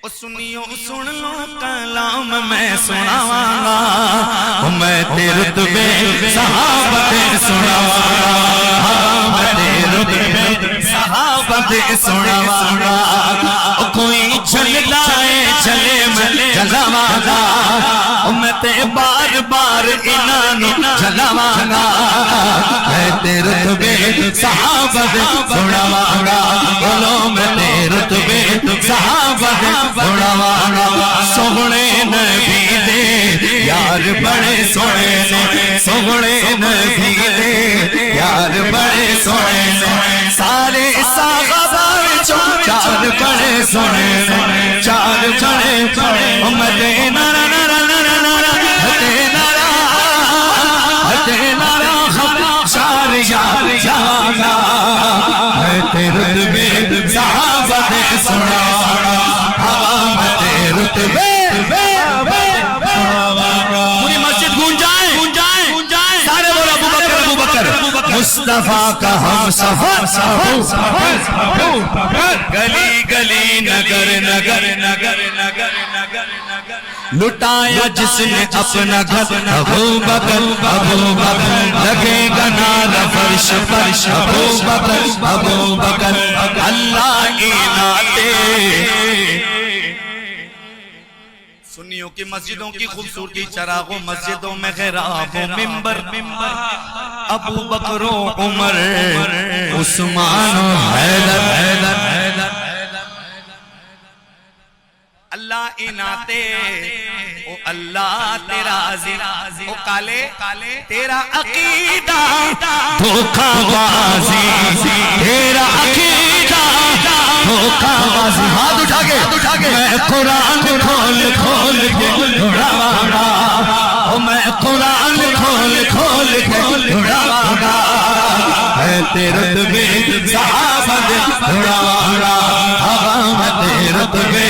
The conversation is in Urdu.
سنیو سن لو کلام میں سناواں گا، میں تیرے رتبے صحابہ دے سناواں گا، میں تیرے رتبے صحابہ دے سناواں گا، کوئی چلدا ہے چلے میں جلاواں گا، میں تے بار بار انہاں نوں جلاواں گا، میں تیرے رتبے صحابہ دے سناواں گا، بولو میں تیرے رتبے صحابہ دے سناواں گا، سونے نبی دے یار بڑے سونے نے، سونے نبی دے یار بڑے سونے نے، سارے صحابہ وچوں چار بڑے سونے نے، چار بڑے سونے، مدینہ چار یار جانا ہے تیرے رتبے صحابہ دے سناواں گا، میں تیرے رتبے پوری مسجد گونجائے سارے بولو ابو بکر ابو بکر مصطفیٰ کا ہم سفر، گلی گلی نگر نگر نگر نگر لٹایا جس نے اپنا گھر، ابو بکر ابو بکر لگے گا نعرہ فرش فرش، ابو بکر ابو بکر اللہ کی نعتیں۔ سنیوں کی مسجدوں کی خوبصورتی، چراغوں مسجدوں میں غرابوں، ممبر ابو بکر و عمر عثمان و حیدر، اللہ اناتے او اللہ تیرا عزیز، او کالے تیرا عقیدہ دھوکہ بازی، تیرا عقیدہ دھوکہ بازی، ہاتھ اٹھا کے میں قرآن کھول کھول کے اڑاواں گا، میں قرآن کھول کھول کے اڑاواں گا، ہے تیرے رتبے صحابہ دے اڑاواں گا، میں تیرے رتبے